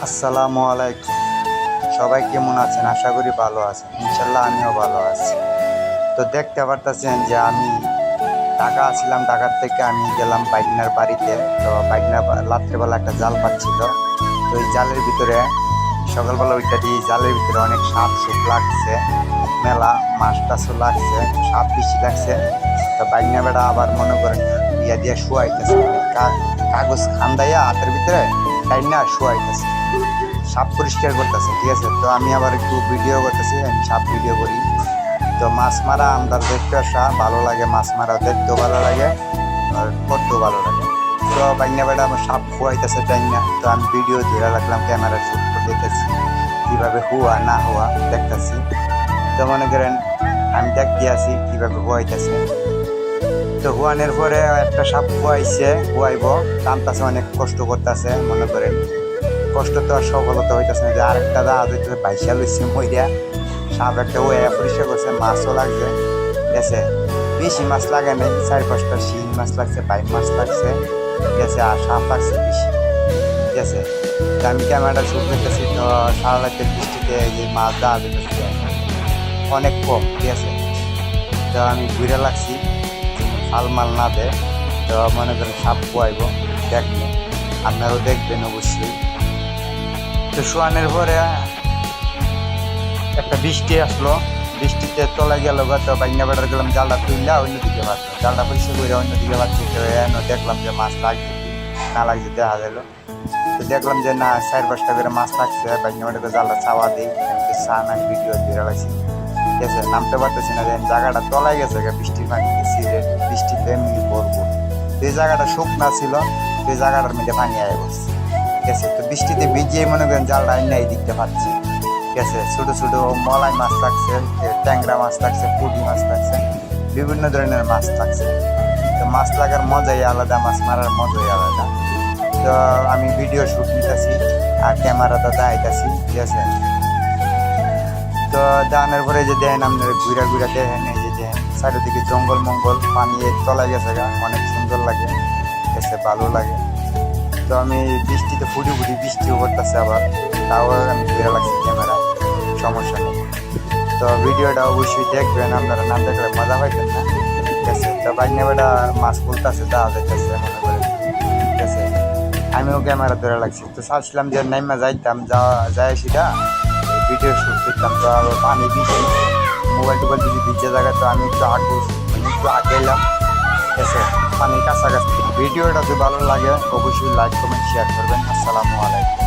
আসসালামু আলাইকুম। সবাই কেমন আছেন? আশা করি ভালো আছেন। ইনশাল্লাহ আমিও ভালো আছি। তো দেখতে পারতেছেন যে আমি ঢাকা আসছিলাম, ঢাকার থেকে আমি গেলাম বাইকনার বাড়িতে। তো বাইকনা রাত্রেবেলা একটা জাল পাচ্ছিল। তো এই জালের ভিতরে সকালবেলা ওইটা দিয়ে জালের ভিতরে অনেক সাপ সুপ লাগছে, মেলা মাছ টাছও লাগছে, সাপ বেশি লাগছে। তো বাইকনা বেড়া আবার মনে করেন ইয়া দিয়ে শুয়াইতেছে, কাগজ খান্দাইয়া হাতের ভিতরে টাইনা শুয়াইতেছে, সাপ পরিষ্কার করতেছে। ঠিক আছে, তো আমি আবার একটু ভিডিও করতেছি, আমি সাপ ভিডিও করি। তো মাছ মারা আমরা দেখতে আসা ভালো লাগে, মাছ মারা দেখতেও ভালো লাগে আর করতেও ভালো লাগে। তো বাইনা বেড়া আমার সাপ খুয়াইতেছে টাইনা, তো আমি ভিডিও ধরে রাখলাম, ক্যামেরা শুট করে দেখতেছি কীভাবে হুয়া না হুয়া দেখতেছি। তো মনে করেন আমি দেখতে আছি কীভাবে হুয়াইতেছে। তো হুয়ানের পরে একটা সাপ হুয়াইব টানতেছে, অনেক কষ্ট করতেছে। মনে করেন কষ্ট তো আর সফলতা হইতেছে না, যে আরেকটা জাহাজ হইতেছে বাইশা লইছে মইরা সাপ একটা ওয়া পরিষ্কার করছে, মাছও লাগছে। ঠিক আছে, বেশি মাছ লাগে নাই, 4-5টা শিং মাছ লাগছে, বাইম মাছ লাগছে। ঠিক আছে, আর সাপ লাগছে বেশি। ঠিক আছে, তো আমি ক্যামেরাটা শুট করতেছি। তো সারা রাতে বৃষ্টিতে যে মাছ জাহাজ হইতেছে অনেক কম। ঠিক আছে, তো আমি ঘুরে লাগছি ফালমাল না দেয়। তো মনে করেন সাপ পোয়াইব, দেখবেন আপনারাও দেখবেন অবশ্যই। তো শোয়ানোর পরে একটা বৃষ্টি আসলো, বৃষ্টিতে তলায় গেল। তো বাইনা বেড়ার গেলাম, জালটা তুললা অন্যদিকে ভাবছি, জালটা পরিষ্কার করে অন্যদিকে ভাবছি। দেখলাম যে মাছ লাগছে কি না লাগছে দেখা গেল। তো দেখলাম যে না 4-5টা করে মাছ লাগছে। বাইনা বেড়াকে জালটা চাওয়া দিই, চা না ভিডিও দিয়ে রাখছি। ঠিক আছে, নামতে পারতেছি না, জায়গাটা তলায় গেছে বৃষ্টির পানিতে, সিলেট বৃষ্টিতে এমনি পড়বো। যে জায়গাটা শুকনা ছিল সেই জায়গাটার মধ্যে পানি আয় বসছে। ঠিক আছে, তো বৃষ্টিতে ভিজিয়ে মনে করেন জালটা নাই দিকতে পাচ্ছি। ঠিক আছে, ছোটো ছোটো মলাই মাছ লাগছে, ট্যাংরা মাছ লাগছে, পুঁটি মাছ লাগছে, বিভিন্ন ধরনের মাছ লাগছে। তো মাছ লাগার মজাই আলাদা, মাছ মারার মজাই আলাদা। তো আমি ভিডিও শুট নিতেছি আর ক্যামেরাটা দেখাইতেছি। ঠিক আছে, তো দানের পরে যে দেন আপনার ঘুরা ঘুরা দেখেন, এই যে দেখেন চারিদিকে জঙ্গল মঙ্গল, পানি তলায় গেছে গা, অনেক সুন্দর লাগে। ঠিক আছে, ভালো লাগে। তো আমি বৃষ্টিতে ফুটি বৃষ্টিও করতেছে আবার, তাও আমি ঘুরে লাগছি ক্যামেরা, সমস্যা নেই। তো ভিডিওটা অবশ্যই দেখবেন, আপনারা না দেখলে মজা পাইতেন না। ঠিক আছে, তো বাইনা বেটা মাছ খুলতেছে, যাওয়া যাইতেছে মনে করে। ঠিক আছে, আমিও ক্যামেরা ধরে লাগছি। তো চাচ্ছিলাম যে নাইমা যাইতাম, যায় সেটা ভিডিও শ্যুট করতাম। তো পানি বেশি, মোবাইল টোবাইল যদি ভিজে জায়গা, তো আমি একটু একটু আগে এলাম। ঠিক আছে, পানির কাছাকাছি। ভিডিওটা যদি ভালো লাগে অবশ্যই লাইক কমেন্ট শেয়ার করবেন। আসসালামু আলাইকুম।